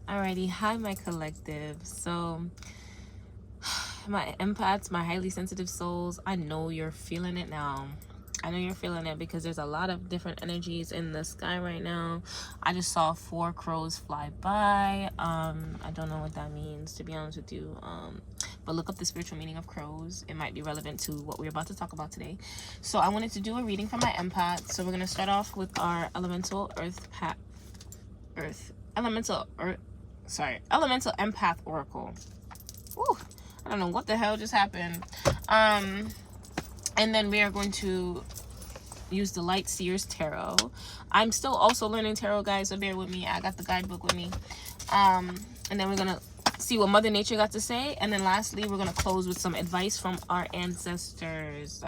Alrighty, hi my collective. So my empaths, my highly sensitive souls, I know you're feeling it now. I know you're feeling it because there's a lot of different energies in the sky right now. I just saw 4 crows fly by. I don't know what that means, to be honest with you. But look up the spiritual meaning of crows. It might be relevant to what we're about to talk about today. So I wanted to do a reading for my empaths. So we're gonna start off with our elemental elemental empath oracle. Woo, I don't know what the hell just happened. And then we are going to use the Light Seers Tarot. I'm still also learning tarot, guys, so bear with me. I got the guidebook with me. And then we're gonna see what Mother Nature got to say, and then lastly we're gonna close with some advice from our ancestors.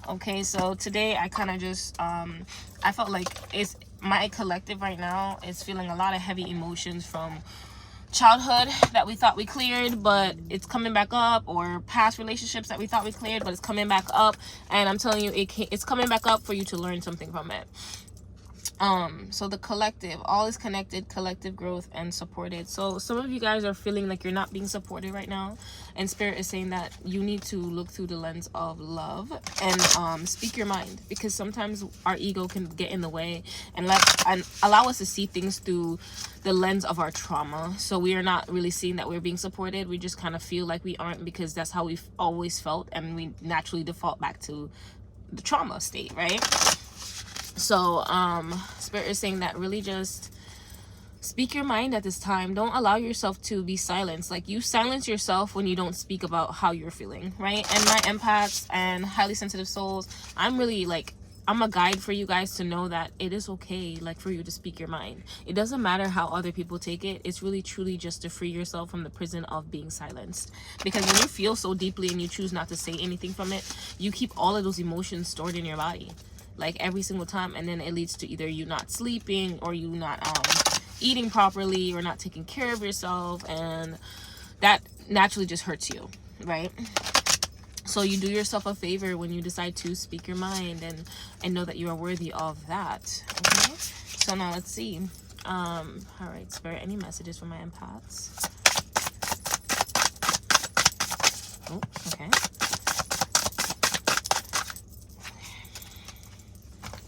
Okay, so today I kind of just I felt like it's my collective right now is feeling a lot of heavy emotions from childhood that we thought we cleared, but it's coming back up, or past relationships that we thought we cleared, but it's coming back up. And I'm telling you, it's coming back up for you to learn something from it. So the collective, all is connected, collective growth and supported. So some of you guys are feeling like you're not being supported right now, and Spirit is saying that you need to look through the lens of love and speak your mind, because sometimes our ego can get in the way and allow us to see things through the lens of our trauma. So we are not really seeing that we're being supported. We just kind of feel like we aren't, because that's how we've always felt, and we naturally default back to the trauma state, right? So Spirit is saying that really just speak your mind at this time. Don't allow yourself to be silenced. Like, you silence yourself when you don't speak about how you're feeling, right? And my empaths and highly sensitive souls, I'm really like, I'm a guide for you guys to know that it is okay, like, for you to speak your mind. It doesn't matter how other people take it. It's really truly just to free yourself from the prison of being silenced. Because when you feel so deeply and you choose not to say anything from it, you keep all of those emotions stored in your body, like, every single time, and then it leads to either you not sleeping, or you not eating properly, or not taking care of yourself, and that naturally just hurts you, right? So you do yourself a favor when you decide to speak your mind and know that you are worthy of that. Okay, so now let's see. All right, Spirit, any messages for my empaths? Oh, okay.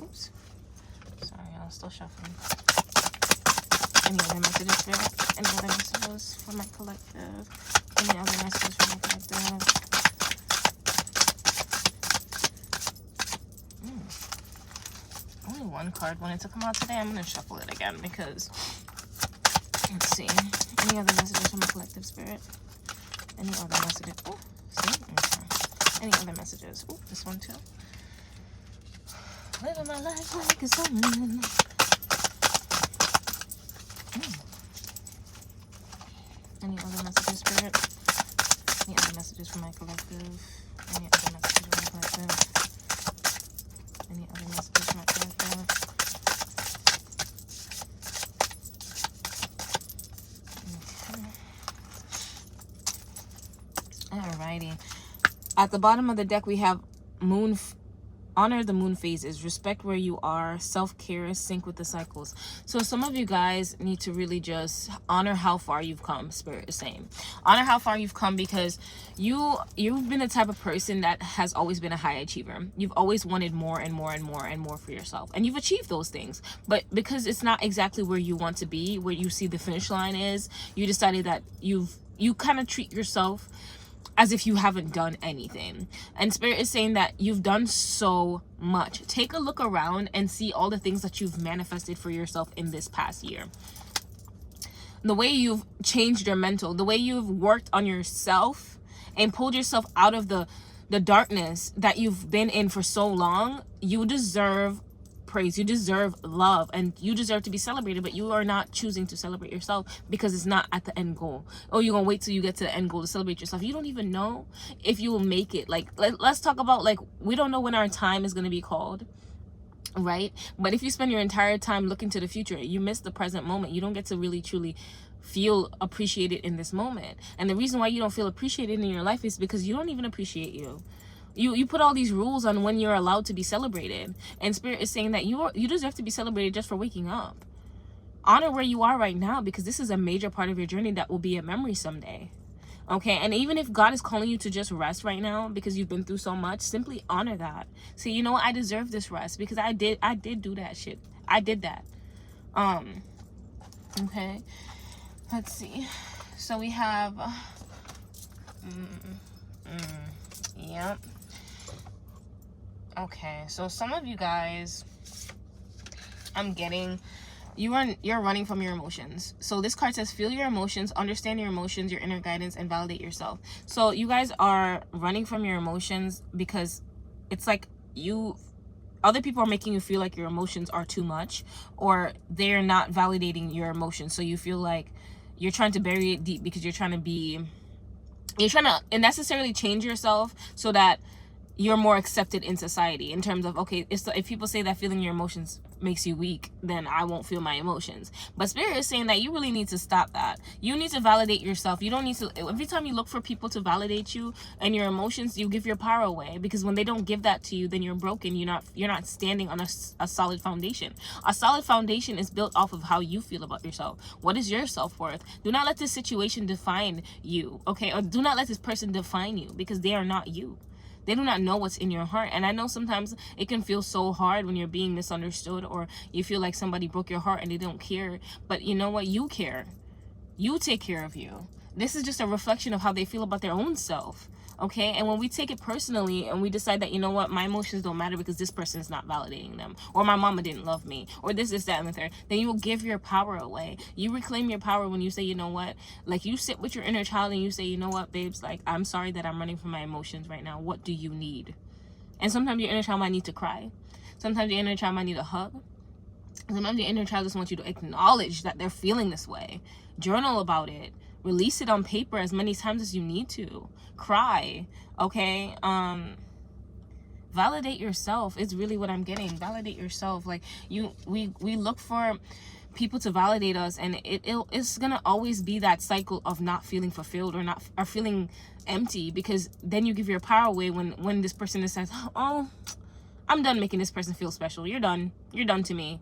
Oops. Sorry, I was still shuffling. Any other messages, Spirit? Any other messages for my collective? Any other messages for my collective? Only one card wanted to come out today. I'm going to shuffle it again because, let's see. Any other messages from my collective, Spirit? Any other messages? Oh, see? Okay. Any other messages? Oh, this one too. Living my life like it's on. Any other messages, Spirit? Any other messages from my collective? Any other messages from my collective? Any other messages from my collective? Okay. Alrighty. At the bottom of the deck, we have moon. Honor the moon phases, respect where you are, self-care, sync with the cycles. So some of you guys need to really just honor how far you've come. Spirit is saying honor how far you've come, because you've been the type of person that has always been a high achiever. You've always wanted more and more and more and more for yourself, and you've achieved those things, but because it's not exactly where you want to be, where you see the finish line is, you decided that you kind of treat yourself as if you haven't done anything. And Spirit is saying that you've done so much. Take a look around and see all the things that you've manifested for yourself in this past year. The way you've changed your mental, the way you've worked on yourself and pulled yourself out of the darkness that you've been in for so long. You deserve praise, you deserve love, and you deserve to be celebrated, but you are not choosing to celebrate yourself because it's not at the end goal. Oh, you're gonna wait till you get to the end goal to celebrate yourself. You don't even know if you will make it. Like, let's talk about, like, we don't know when our time is gonna be called, right? But if you spend your entire time looking to the future, you miss the present moment. You don't get to really truly feel appreciated in this moment. And the reason why you don't feel appreciated in your life is because you don't even appreciate you. You put all these rules on when you're allowed to be celebrated, and Spirit is saying that you deserve to be celebrated just for waking up. honor where you are right now, because this is a major part of your journey that will be a memory someday. Okay, and even if God is calling you to just rest right now because you've been through so much, simply honor that. Say, you know what, I deserve this rest because I did do that shit. I did that. Okay, let's see. So we have yep. Okay, so some of you guys, I'm getting, you're running from your emotions. So this card says, feel your emotions, understand your emotions, your inner guidance, and validate yourself. So you guys are running from your emotions because it's like other people are making you feel like your emotions are too much, or they're not validating your emotions. So you feel like you're trying to bury it deep because you're trying to unnecessarily change yourself so that you're more accepted in society, in terms of, okay, if people say that feeling your emotions makes you weak, then I won't feel my emotions. But Spirit is saying that you really need to stop that. You need to validate yourself. You don't need to, every time you look for people to validate you and your emotions, you give your power away, because when they don't give that to you, then you're broken. You're not standing on a solid foundation. A solid foundation is built off of how you feel about yourself. What is your self-worth? Do not let this situation define you, okay? Or do not let this person define you, because they are not you. They do not know what's in your heart. And I know sometimes it can feel so hard when you're being misunderstood, or you feel like somebody broke your heart and they don't care. But you know what? You care. You take care of you. This is just a reflection of how they feel about their own self. Okay, and when we take it personally and we decide that, you know what, my emotions don't matter because this person is not validating them, or my mama didn't love me, or this, that, and the third, then you will give your power away. You reclaim your power when you say, you know what, like, you sit with your inner child and you say, you know what, babes, like, I'm sorry that I'm running from my emotions right now. What do you need? And sometimes your inner child might need to cry. Sometimes your inner child might need a hug. Sometimes your inner child just wants you to acknowledge that they're feeling this way. Journal about it. Release it on paper as many times as you need to. Cry, okay? Validate yourself is really what I'm getting. Validate yourself. Like, we look for people to validate us, and it's gonna always be that cycle of not feeling fulfilled, or feeling empty, because then you give your power away when this person says, oh, I'm done making this person feel special. You're done to me.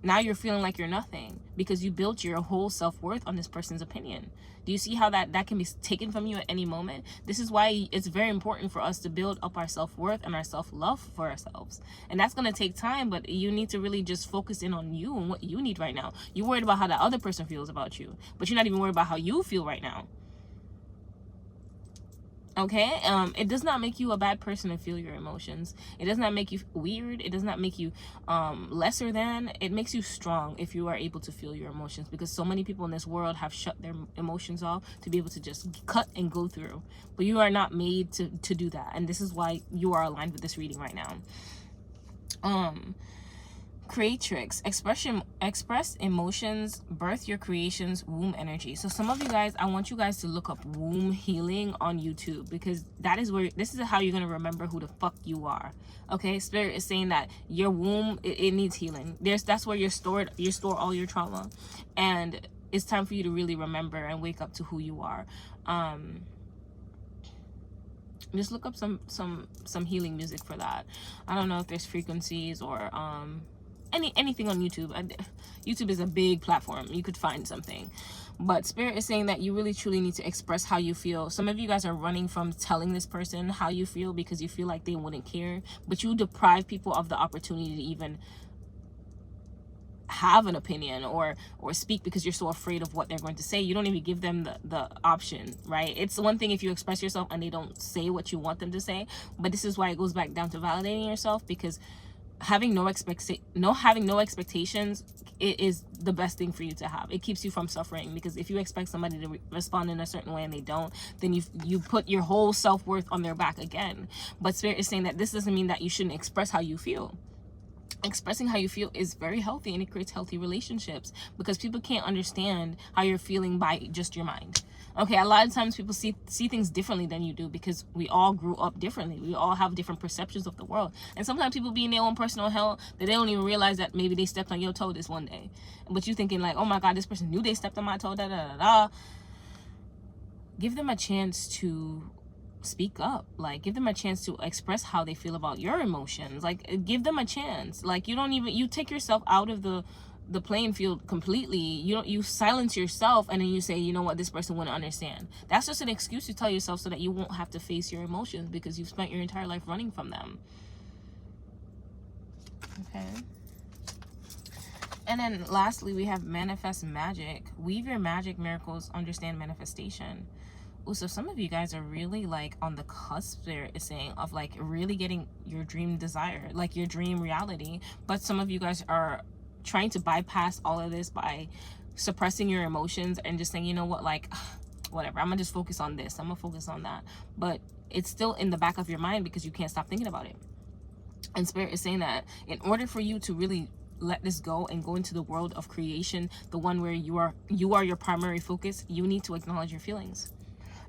Now you're feeling like you're nothing because you built your whole self-worth on this person's opinion. Do you see how that can be taken from you at any moment? This is why it's very important for us to build up our self-worth and our self-love for ourselves. And that's going to take time, but you need to really just focus in on you and what you need right now. You're worried about how the other person feels about you, but you're not even worried about how you feel right now. Okay, it does not make you a bad person to feel your emotions. It does not make you weird. It does not make you lesser than. It makes you strong if you are able to feel your emotions, because so many people in this world have shut their emotions off to be able to just cut and go through. But you are not made to do that, and this is why you are aligned with this reading right now. Creatrix, express emotions, birth your creations, womb energy. So some of you guys, I want you guys to look up womb healing on YouTube, because this is how you're going to remember who the fuck you are. Okay, Spirit is saying that your womb, it needs healing. That's where you store all your trauma, and it's time for you to really remember and wake up to who you are. Just look up some healing music for that. I don't know if there's frequencies or anything on YouTube. YouTube is a big platform. You could find something. But Spirit is saying that you really truly need to express how you feel. Some of you guys are running from telling this person how you feel because you feel like they wouldn't care, but you deprive people of the opportunity to even have an opinion or speak, because you're so afraid of what they're going to say. You don't even give them the option, right? It's one thing if you express yourself and they don't say what you want them to say, but this is why it goes back down to validating yourself, because having no expectations, it is the best thing for you to have. It keeps you from suffering, because if you expect somebody to respond in a certain way and they don't, then you put your whole self-worth on their back again. But Spirit is saying that this doesn't mean that you shouldn't express how you feel. Expressing how you feel is very healthy, and it creates healthy relationships, because people can't understand how you're feeling by just your mind. Okay, a lot of times people see things differently than you do, because we all grew up differently. We all have different perceptions of the world. And sometimes people be in their own personal hell that they don't even realize that maybe they stepped on your toe this one day. But you thinking like, oh my God, this person knew they stepped on my toe, da da da da. Give them a chance to speak up. Like, give them a chance to express how they feel about your emotions. Like, give them a chance. Like, you take yourself out of the the playing field completely. You silence yourself, and then you say, you know what, this person wouldn't understand. That's just an excuse you tell yourself so that you won't have to face your emotions, because you've spent your entire life running from them. Okay. And then lastly, we have manifest magic. Weave your magic, miracles, understand manifestation. Ooh, so some of you guys are really like on the cusp, there is saying, of like really getting your dream desire, like your dream reality. But some of you guys are trying to bypass all of this by suppressing your emotions and just saying, you know what, like, whatever, I'm gonna just focus on this, I'm gonna focus on that. But it's still in the back of your mind because you can't stop thinking about it. And Spirit is saying that in order for you to really let this go and go into the world of creation, the one where you are your primary focus, you need to acknowledge your feelings.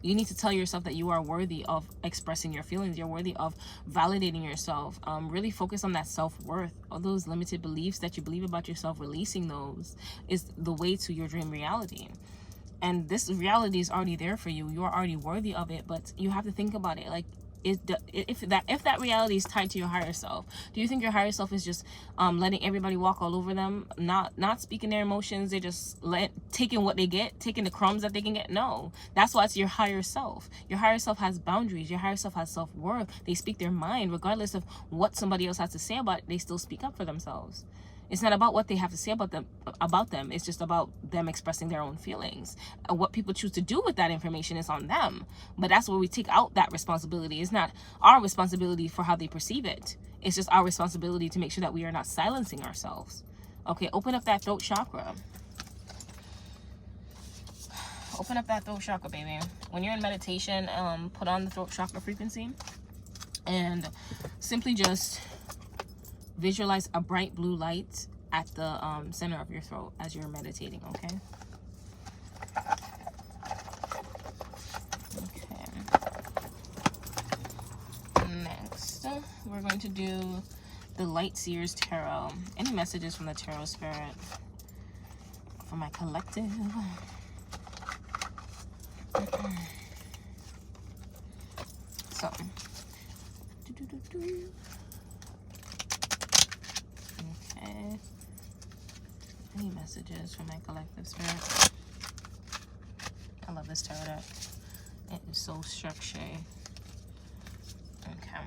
You need to tell yourself that you are worthy of expressing your feelings. You're worthy of validating yourself. Really focus on that self-worth. All those limited beliefs that you believe about yourself, releasing those is the way to your dream reality. And this reality is already there for you. You are already worthy of it, but you have to think about it. Like, if that reality is tied to your higher self, do you think your higher self is just letting everybody walk all over them, not speaking their emotions? They just taking what they get, taking the crumbs that they can get? No, that's why it's your higher self. Your higher self has boundaries. Your higher self has self-worth. They speak their mind regardless of what somebody else has to say about it. They still speak up for themselves. It's not about what they have to say about them. It's just about them expressing their own feelings. And what people choose to do with that information is on them. But that's where we take out that responsibility. It's not our responsibility for how they perceive it. It's just our responsibility to make sure that we are not silencing ourselves. Okay, open up that throat chakra. Open up that throat chakra, baby. When you're in meditation, put on the throat chakra frequency and simply just visualize a bright blue light at the center of your throat as you're meditating, okay? Okay. Next, we're going to do the Light Seers Tarot. Any messages from the Tarot Spirit for my collective? So, okay. Any messages from my collective spirit? I love this tarot deck. It is so structured. Okay.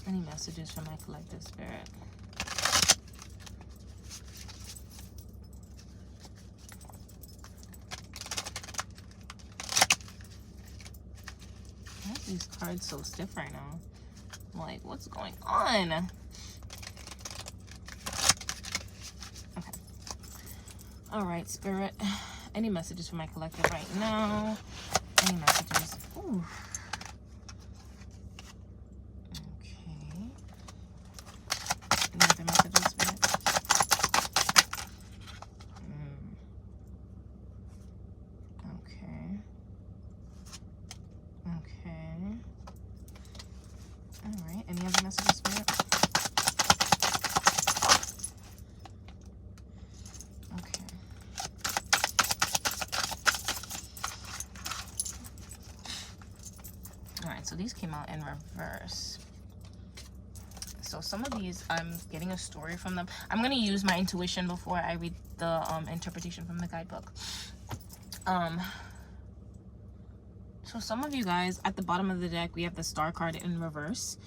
Any messages from my collective spirit? Why are these cards so stiff right now? I'm like, what's going on? Okay. All right, Spirit. Any messages for my collective right now? Any messages? Ooh. Okay. Any other messages, Spirit? Okay. Okay. All right. Any other messages, Spirit? Okay. All right. So these came out in reverse. So some of these, I'm getting a story from them. I'm going to use my intuition before I read the interpretation from the guidebook. So some of you guys, at the bottom of the deck, we have the Star card in reverse.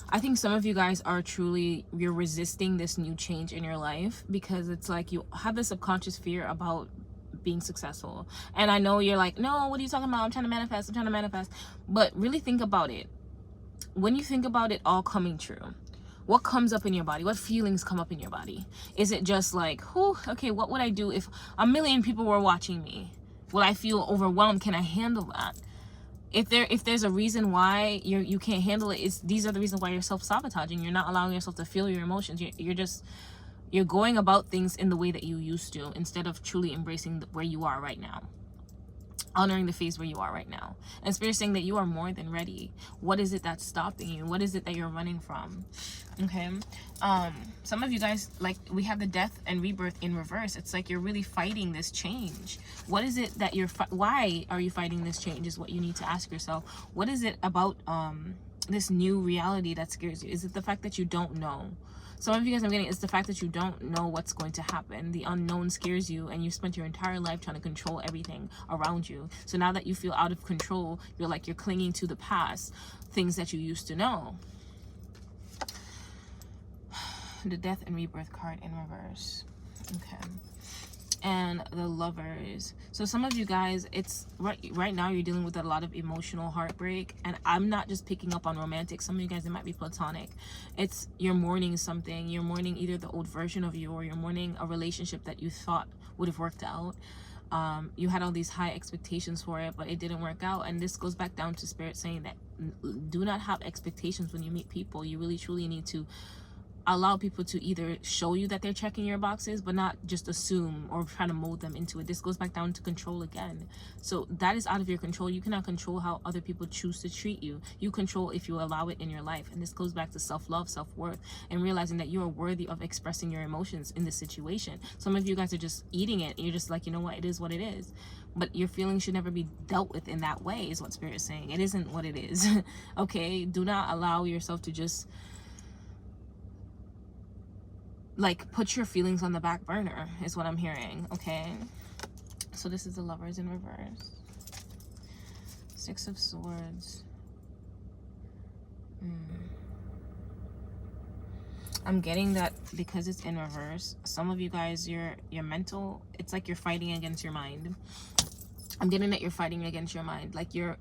I think some of you guys are you're resisting this new change in your life because it's like you have this subconscious fear about being successful. And I know you're like, no, what are you talking about? I'm trying to manifest. But really think about it. When you think about it all coming true, what comes up in your body? What feelings come up in your body? Is it just like, whew, okay, what would I do if a million people were watching me? Will I feel overwhelmed? Can I handle that? If there's a reason why you can't handle it, these are the reasons why you're self-sabotaging. You're not allowing yourself to feel your emotions. You're going about things in the way that you used to, instead of truly embracing where you are right now, honoring the phase where you are right now. And Spirit saying that you are more than ready. What is it that's stopping you? What is it that you're running from? Okay. Some of you guys, like, we have the death and rebirth in reverse. It's like you're really fighting this change. What is it that why are you fighting this change is what you need to ask yourself. What is it about this new reality that scares you? Is it the fact that you don't know? Some of you guys, I'm getting, it's the fact that you don't know what's going to happen. The unknown scares you, and you spent your entire life trying to control everything around you. So now that you feel out of control, you're like, you're clinging to the past, things that you used to know. The Death and Rebirth card in reverse. Okay. And the Lovers. So some of you guys, it's right now you're dealing with a lot of emotional heartbreak, and I'm not just picking up on romantic. Some of you guys, it might be platonic. It's you're mourning something. You're mourning either the old version of you, or you're mourning a relationship that you thought would have worked out. You had all these high expectations for it, but it didn't work out. And this goes back down to Spirit saying that do not have expectations when you meet people. You really truly need to allow people to either show you that they're checking your boxes, but not just assume or try to mold them into it. This goes back down to control again. So that is out of your control. You cannot control how other people choose to treat you. You control if you allow it in your life. And this goes back to self-love, self-worth, and realizing that you are worthy of expressing your emotions in this situation. Some of you guys are just eating it, and you're just like, you know what, it is what it is. But your feelings should never be dealt with in that way, is what Spirit is saying. It isn't what it is. Okay? Do not allow yourself to just like put your feelings on the back burner, is what I'm hearing. Okay, so this is the Lovers in reverse. Six of Swords. I'm getting that because it's in reverse, some of you guys, your mental, it's like you're fighting against your mind. I'm getting that you're fighting against your mind. Like your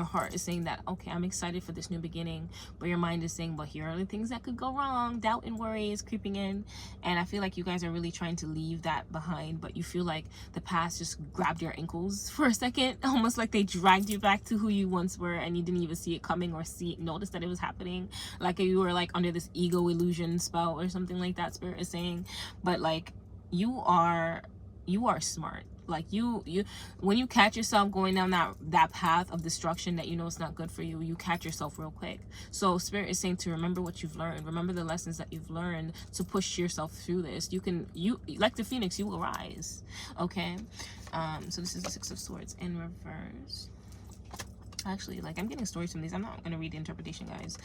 heart is saying that, okay, I'm excited for this new beginning, but your mind is saying, but here are the things that could go wrong. Doubt and worry is creeping in, and I feel like you guys are really trying to leave that behind, but you feel like the past just grabbed your ankles for a second, almost like they dragged you back to who you once were, and you didn't even see it coming or notice that it was happening. Like you were like under this ego illusion spell or something like that, Spirit is saying. But like you are smart. Like you when you catch yourself going down that path of destruction that you know it's not good for you, you catch yourself real quick. So Spirit is saying to remember what you've learned, remember the lessons that you've learned, to push yourself through this. You like the phoenix, you will rise. Okay, so this is the Six of Swords in reverse. Actually, like, I'm getting stories from these. I'm not gonna read the interpretation, guys.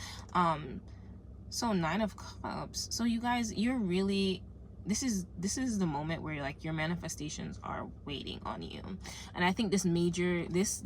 So Nine of Cups. So you guys, you're really, this is the moment where like your manifestations are waiting on you. And I think this major, this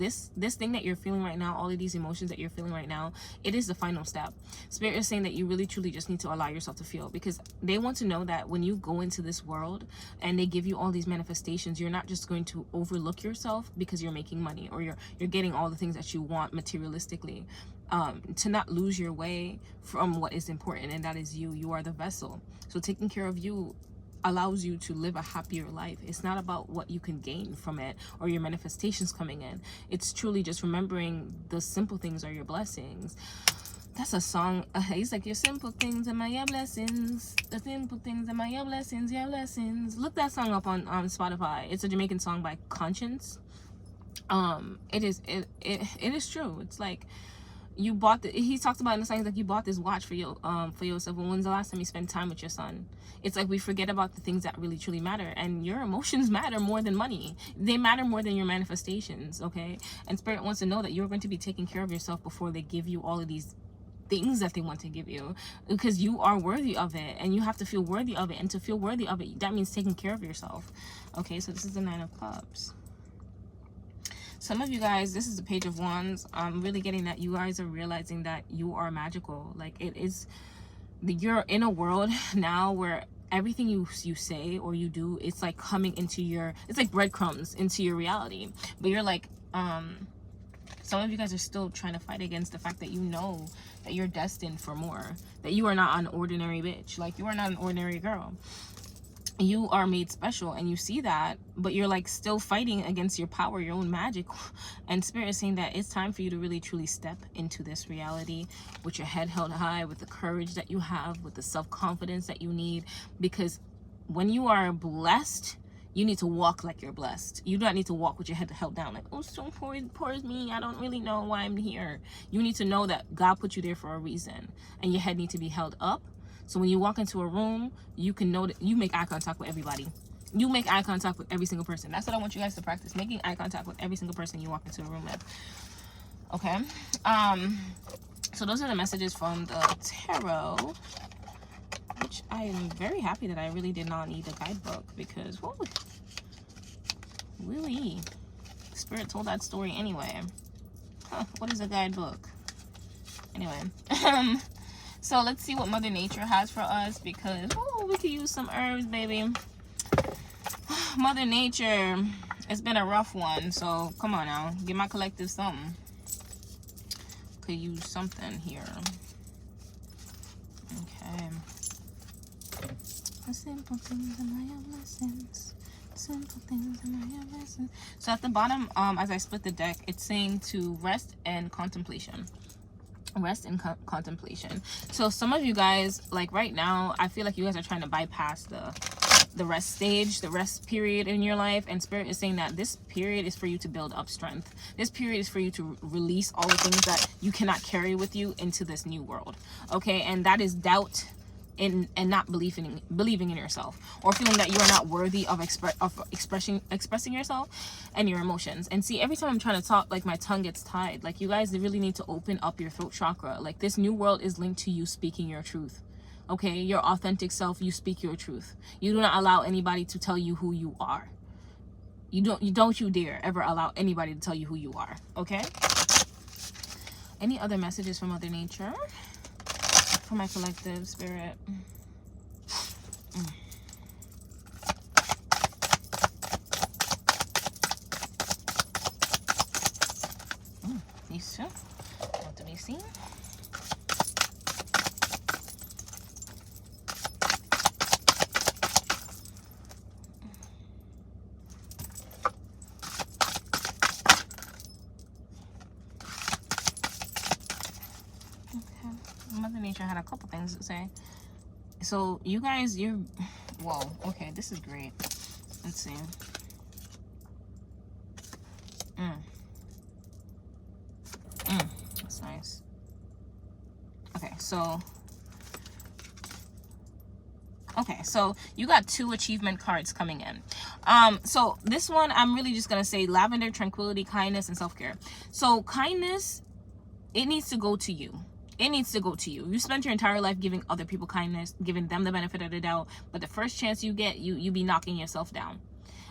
thing that you're feeling right now, all of these emotions that you're feeling right now, it is the final step. Spirit is saying that you really truly just need to allow yourself to feel, because they want to know that when you go into this world and they give you all these manifestations, you're not just going to overlook yourself because you're making money or you're getting all the things that you want materialistically. To not lose your way from what is important, and that is you. You are the vessel. So taking care of you allows you to live a happier life. It's not about what you can gain from it or your manifestations coming in. It's truly just remembering the simple things are your blessings. That's a song. He's like, your simple things are my blessings. The simple things are my blessings, your blessings. Look that song up on Spotify. It's a Jamaican song by Conscience. It is true. It's like, you bought he talks about in the song, like, you bought this watch for yourself. When's the last time you spent time with your son? It's like we forget about the things that really truly matter, and your emotions matter more than money. They matter more than your manifestations. Okay, and Spirit wants to know that you're going to be taking care of yourself before they give you all of these things that they want to give you, because you are worthy of it, and you have to feel worthy of it, and to feel worthy of it, that means taking care of yourself. Okay, so this is the Nine of Cups. Some of you guys, this is the Page of Wands. I'm really getting that you guys are realizing that you are magical. Like, it is, you're in a world now where everything you say or you do, it's like coming into your, it's like breadcrumbs into your reality. But you're like, some of you guys are still trying to fight against the fact that you know that you're destined for more, that you are not an ordinary bitch. Like, you are not an ordinary girl. You are made special, and you see that, but you're like still fighting against your power, your own magic. And Spirit is saying that it's time for you to really truly step into this reality with your head held high, with the courage that you have, with the self-confidence that you need, because when you are blessed, you need to walk like you're blessed. You don't need to walk with your head held down like, oh, so poor is me, I don't really know why I'm here. You need to know that God put you there for a reason, and your head needs to be held up. So when you walk into a room, you can know that you make eye contact with everybody. You make eye contact with every single person. That's what I want you guys to practice. Making eye contact with every single person you walk into a room with. Okay? So those are the messages from the tarot, which I am very happy that I really did not need a guidebook, because woo, really, Spirit told that story anyway. Huh, what is a guidebook? Anyway, so let's see what Mother Nature has for us, because woo, we could use some herbs, baby. Mother Nature, it's been a rough one, so come on now, give my collective something. Could use something here. Okay. The simple things in my lessons. Simple things in my lessons. So at the bottom, as I split the deck, it's saying to rest and contemplation. Rest and contemplation. So some of you guys, like right now, I feel like you guys are trying to bypass the rest stage, the rest period in your life, and Spirit is saying that this period is for you to build up strength. This period is for you to release all the things that you cannot carry with you into this new world. Okay, and that is doubt and not believing in yourself, or feeling that you are not worthy of expressing yourself and your emotions. And see, every time I'm trying to talk, like my tongue gets tied. Like, you guys really need to open up your throat chakra. Like, this new world is linked to you speaking your truth. Okay, your authentic self, you speak your truth. You do not allow anybody to tell you who you are. You don't dare ever allow anybody to tell you who you are. Okay? Any other messages from Mother Nature? For my collective, Spirit. These two. What do we see? Mother Nature had a couple things to say. So you guys, whoa, okay, this is great. Let's see. That's nice. Okay, so you got 2 achievement cards coming in. So this one, I'm really just gonna say lavender, tranquility, kindness, and self-care. So kindness, it needs to go to you. It needs to go to you. You spent your entire life giving other people kindness, giving them the benefit of the doubt, but the first chance you get, you be knocking yourself down.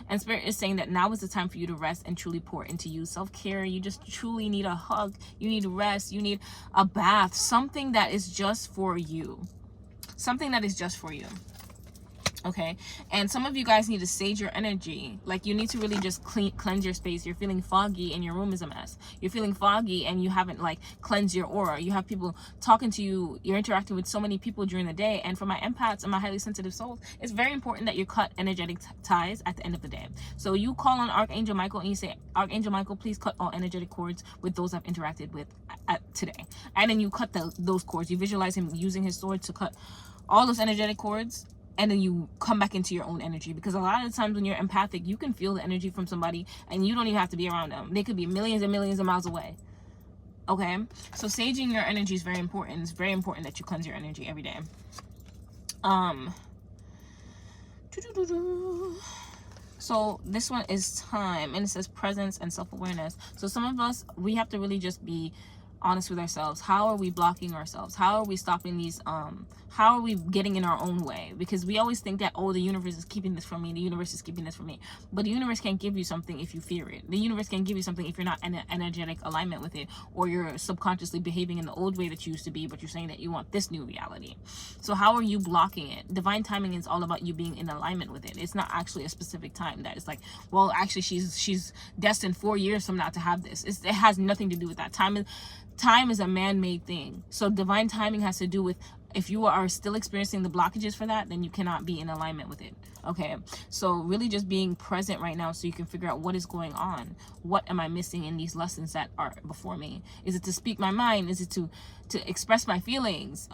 And Spirit is saying that now is the time for you to rest and truly pour into you. Self-care, you just truly need a hug. You need rest. You need a bath. Something that is just for you. Something that is just for you. Okay, and some of you guys need to sage your energy. Like, you need to really just cleanse your space. You're feeling foggy and your room is a mess. You're feeling foggy and you haven't like cleansed your aura. You have people talking to you. You're interacting with so many people during the day. And for my empaths and my highly sensitive souls, it's very important that you cut energetic ties at the end of the day. So you call on Archangel Michael and you say, Archangel Michael, please cut all energetic cords with those I've interacted with today. And then you cut those cords. You visualize him using his sword to cut all those energetic cords, and then you come back into your own energy. Because a lot of the times when you're empathic, you can feel the energy from somebody and you don't even have to be around them. They could be millions and millions of miles away. Okay, so saging your energy is very important. It's very important that you cleanse your energy every day. So this one is time, and it says presence and self-awareness. So some of us, we have to really just be honest with ourselves. How are we blocking ourselves? How are we stopping these how are we getting in our own way? Because we always think that, oh, the universe is keeping this from me, the universe is keeping this from me. But the universe can't give you something if you fear it. The universe can't give you something if you're not in an energetic alignment with it, or you're subconsciously behaving in the old way that you used to be, but you're saying that you want this new reality. So how are you blocking it? Divine timing is all about you being in alignment with it. It's not actually a specific time that it's like, well, actually she's destined 4 years from now to have this. It has nothing to do with that. Time is a man-made thing. So divine timing has to do with, if you are still experiencing the blockages for that, then you cannot be in alignment with it. Okay, so really just being present right now so you can figure out what is going on. What am I missing in these lessons that are before me? Is it to speak my mind? Is it to express my feelings?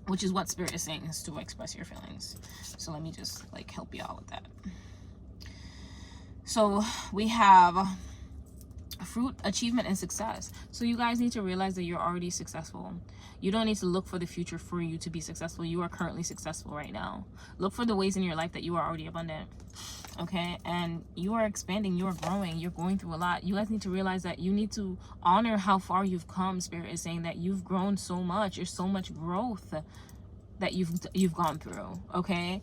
Which is what Spirit is saying, is to express your feelings. So let me just like help you out with that. So we have fruit, achievement, and success. So you guys need to realize that you're already successful. You don't need to look for the future for you to be successful. You are currently successful right now. Look for the ways in your life that you are already abundant. Okay, and you are expanding, you are growing, you're going through a lot. You guys need to realize that you need to honor how far you've come. Spirit is saying that you've grown so much. There's so much growth that you've gone through. Okay,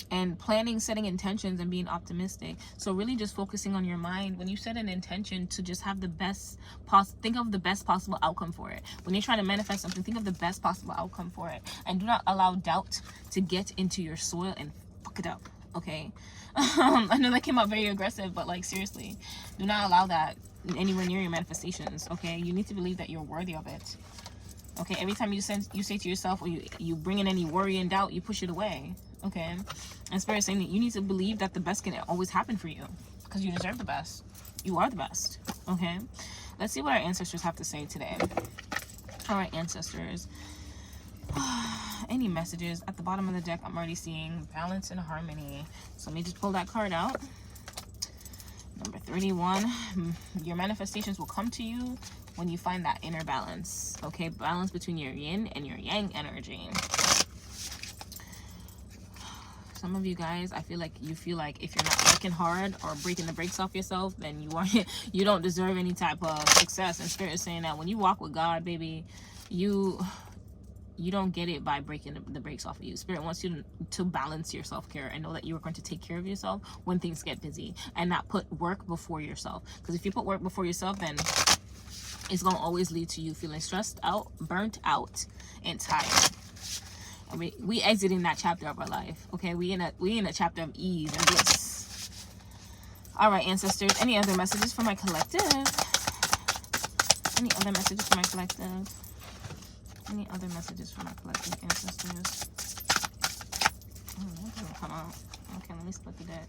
and planning, setting intentions, and being optimistic. So really just focusing on your mind. When you set an intention to just have the best think of the best possible outcome for it. When you're trying to manifest something, think of the best possible outcome for it, and do not allow doubt to get into your soil and fuck it up. Okay. I know that came out very aggressive, but like, seriously, do not allow that anywhere near your manifestations. Okay, you need to believe that you're worthy of it. Okay, every time you say to yourself, or you bring in any worry and doubt, you push it away. Okay, and Spirit is saying that you need to believe that the best can always happen for you, because you deserve the best. You are the best. Okay, let's see what our ancestors have to say today. All right, ancestors, any messages at the bottom of the deck? I'm already seeing balance and harmony, so let me just pull that card out. Number 31, your manifestations will come to you when you find that inner balance. Okay, balance between your yin and your yang energy. Some of you guys, I feel like you feel like if you're not working hard or breaking the brakes off yourself, then you don't deserve any type of success. And Spirit is saying that when you walk with God, baby, you don't get it by breaking the brakes off of you. Spirit wants you to balance your self-care and know that you are going to take care of yourself when things get busy, and not put work before yourself. Because if you put work before yourself, then it's going to always lead to you feeling stressed out, burnt out, and tired. And we exiting that chapter of our life. Okay, we in a chapter of ease and bliss. All right, ancestors, any other messages for my collective? Any other messages for my collective? Any other messages for my collective, ancestors? Oh, that doesn't come out. Okay, let me split the deck.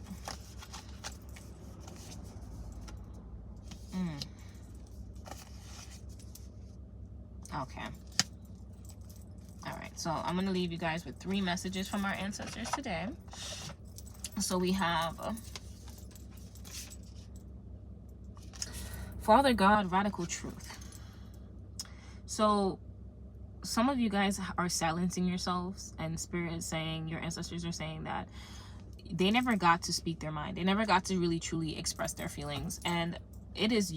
Okay. Alright, so I'm going to leave you guys with 3 messages from our ancestors today. So we have Father God, radical truth. So some of you guys are silencing yourselves, and Spirit is saying, your ancestors are saying that they never got to speak their mind. They never got to really truly express their feelings. And it is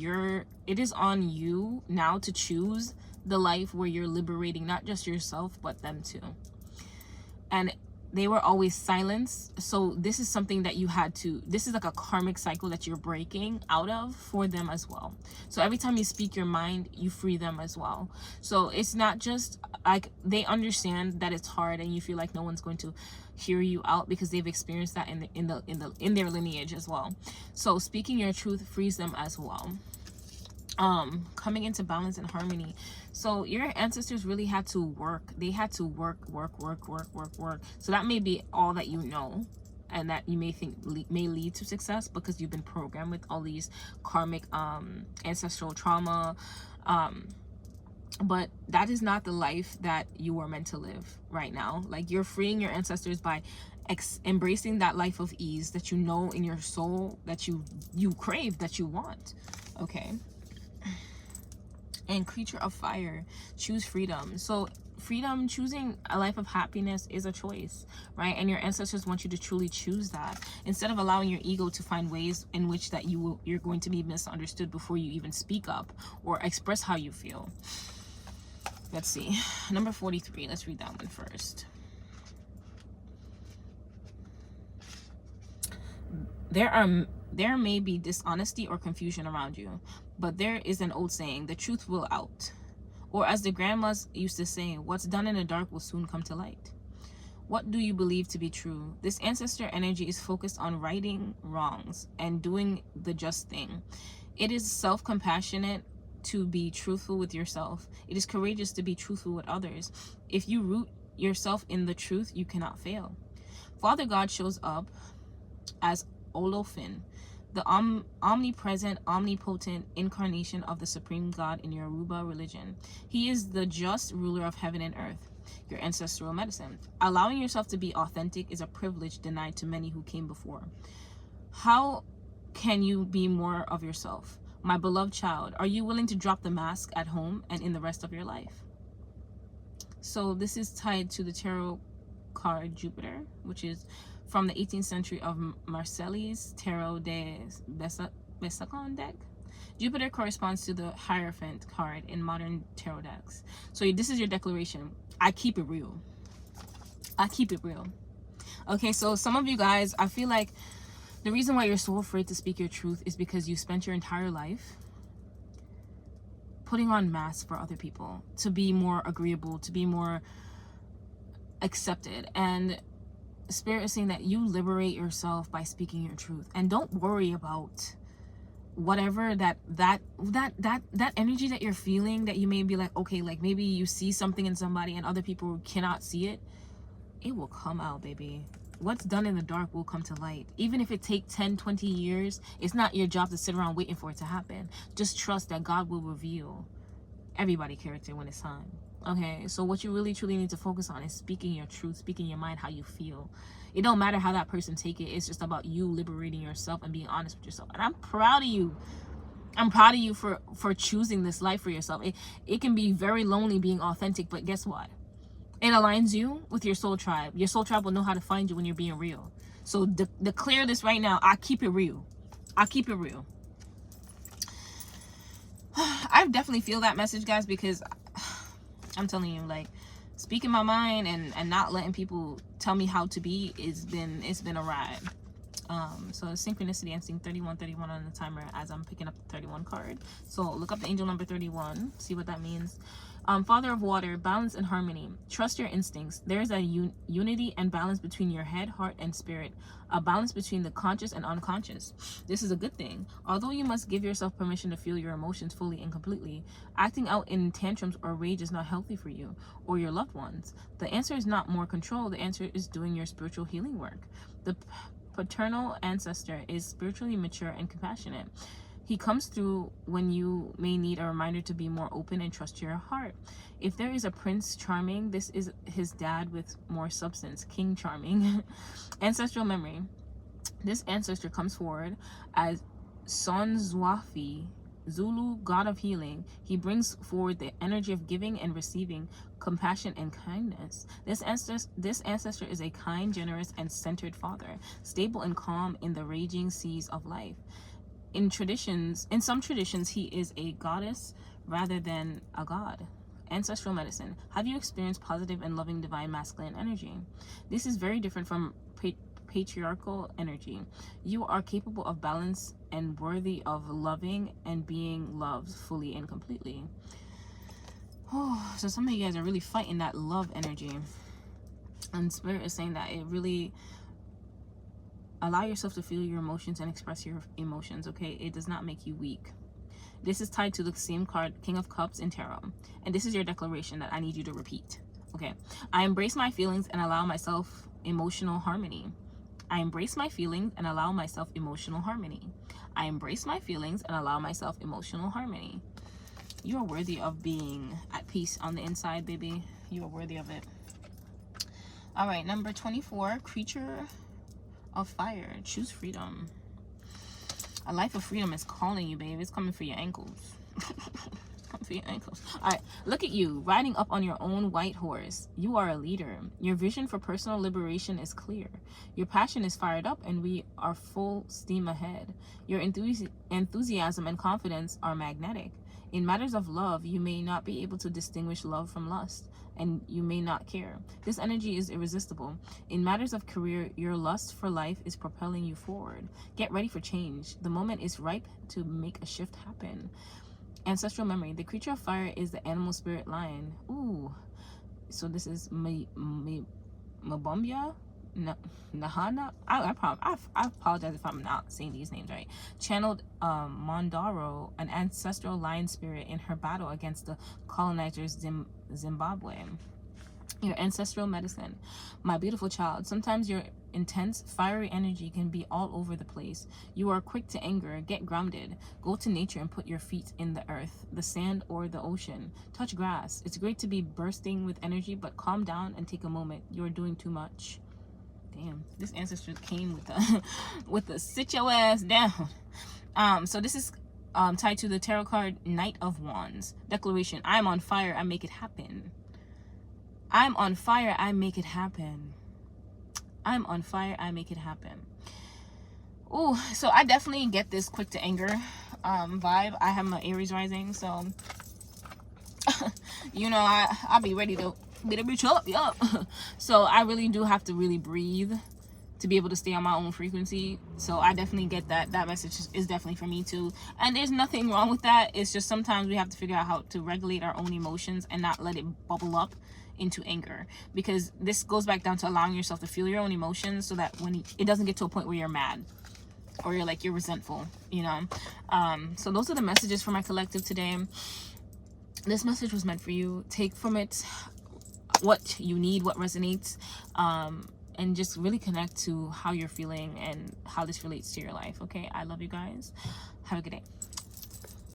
on you now to choose the life where you're liberating not just yourself but them too. And they were always silenced, so this is something that this is like a karmic cycle that you're breaking out of for them as well. So every time you speak your mind, you free them as well. So it's not just like they understand that it's hard and you feel like no one's going to hear you out, because they've experienced that in their lineage as well. So speaking your truth frees them as well. Coming into balance and harmony. So your ancestors really had to work. They had to work. So that may be all that you know, and that you may think may lead to success, because you've been programmed with all these karmic ancestral trauma, but that is not the life that you were meant to live right now. Like, you're freeing your ancestors by embracing that life of ease that you know in your soul that you crave, that you want. Okay. And creature of fire, choose freedom. So freedom, choosing a life of happiness, is a choice, right? And your ancestors want you to truly choose that, instead of allowing your ego to find ways in which that you're going to be misunderstood before you even speak up or express how you feel. Let's see, number 43. Let's read that one first. There may be dishonesty or confusion around you, but there is an old saying, the truth will out. Or as the grandmas used to say, what's done in the dark will soon come to light. What do you believe to be true? This ancestor energy is focused on righting wrongs and doing the just thing. It is self-compassionate to be truthful with yourself. It is courageous to be truthful with others. If you root yourself in the truth, you cannot fail. Father God shows up as Olofin, the omnipresent, omnipotent incarnation of the supreme God in Yoruba religion. He is the just ruler of heaven and earth, your ancestral medicine. Allowing yourself to be authentic is a privilege denied to many who came before. How can you be more of yourself? My beloved child, are you willing to drop the mask at home and in the rest of your life? So this is tied to the tarot card Jupiter, which is from the 18th century of Marseille's Tarot de Besacon deck. Jupiter corresponds to the Hierophant card in modern tarot decks. So this is your declaration. I keep it real. I keep it real. Okay, so some of you guys, I feel like the reason why you're so afraid to speak your truth is because you spent your entire life putting on masks for other people to be more agreeable, to be more accepted. And Spirit is saying that you liberate yourself by speaking your truth, and don't worry about whatever that energy that you're feeling, that you may be like, okay, like maybe you see something in somebody and other people cannot see it. It will come out, baby. What's done in the dark will come to light. Even if it takes 10, 20 years, it's not your job to sit around waiting for it to happen. Just trust that God will reveal everybody's character when it's time. Okay, so what you really truly need to focus on is speaking your truth, speaking your mind, how you feel. It don't matter how that person take it. It's just about you liberating yourself and being honest with yourself. And I'm proud of you. I'm proud of you for choosing this life for yourself. It can be very lonely being authentic, but guess what? It aligns you with your soul tribe. Your soul tribe will know how to find you when you're being real. So declare this right now. I keep it real. I keep it real. I definitely feel that message, guys, because I'm telling you, like, speaking my mind and not letting people tell me how to be, it's been a ride. So synchronicity, I'm seeing 3131 on the timer as I'm picking up the 31 card. So look up the angel number 31, see what that means. Father of water, balance and harmony. Trust your instincts. There's a unity and balance between your head, heart, and spirit. A balance between the conscious and unconscious. This is a good thing. Although you must give yourself permission to feel your emotions fully and completely, acting out in tantrums or rage is not healthy for you or your loved ones. The answer is not more control. The answer is doing your spiritual healing work. The paternal ancestor is spiritually mature and compassionate. He comes through when you may need a reminder to be more open and trust your heart. If there is a Prince Charming, this is his dad with more substance, King Charming. Ancestral memory. This ancestor comes forward as Sonzwafi, Zulu god of healing. He brings forward the energy of giving and receiving, compassion and kindness. This ancestor is a kind, generous, and centered father, stable and calm in the raging seas of life. In some traditions, he is a goddess rather than a god. Ancestral medicine. Have you experienced positive and loving divine masculine energy? This is very different from patriarchal energy. You are capable of balance and worthy of loving and being loved fully and completely. Oh, so some of you guys are really fighting that love energy. And Spirit is saying that it really... Allow yourself to feel your emotions and express your emotions, okay? It does not make you weak. This is tied to the same card, King of Cups in Tarot. And this is your declaration that I need you to repeat, okay? I embrace my feelings and allow myself emotional harmony. I embrace my feelings and allow myself emotional harmony. I embrace my feelings and allow myself emotional harmony. You are worthy of being at peace on the inside, baby. You are worthy of it. All right, number 24, creature of fire. Choose freedom. A life of freedom is calling you, babe. It's coming for your ankles. Come for your ankles. All right, look at you riding up on your own white horse. You are a leader. Your vision for personal liberation is clear. Your passion is fired up and we are full steam ahead. Your enthusiasm and confidence are magnetic. In matters of love, you may not be able to distinguish love from lust, and you may not care. This energy is irresistible. In matters of career, your lust for life is propelling you forward. Get ready for change. The moment is ripe to make a shift happen. Ancestral memory. The creature of fire is the animal spirit lion. Ooh. So this is Mabombia? Nahana. I apologize if I'm not saying these names right. Channeled Mondaro, an ancestral lion spirit, in her battle against the colonizers Zimbabwe. Your ancestral medicine. My beautiful child, sometimes your intense fiery energy can be all over the place. You are quick to anger. Get grounded. Go to nature and put your feet in the earth, the sand, or the ocean. Touch grass. It's great to be bursting with energy, but calm down and take a moment. You're doing too much. Damn, this ancestor came with the with the sit your ass down. So this is tied to the tarot card Knight of Wands. Declaration: I'm on fire, I make it happen. I'm on fire, I make it happen. I'm on fire, I make it happen. Oh, so I definitely get this quick to anger vibe. I have my Aries rising, so you know, I'll be ready to beat a bitch up, yup. So I really do have to really breathe to be able to stay on my own frequency. So I definitely get that. That message is definitely for me too. And there's nothing wrong with that. It's just sometimes we have to figure out how to regulate our own emotions and not let it bubble up into anger, because this goes back down to allowing yourself to feel your own emotions, so that when it doesn't get to a point where you're mad or you're resentful, you know. So those are the messages for my collective today. This message was meant for you. Take from it what you need, what resonates, and just really connect to how you're feeling and how this relates to your life. Okay, I love you guys. Have a good day.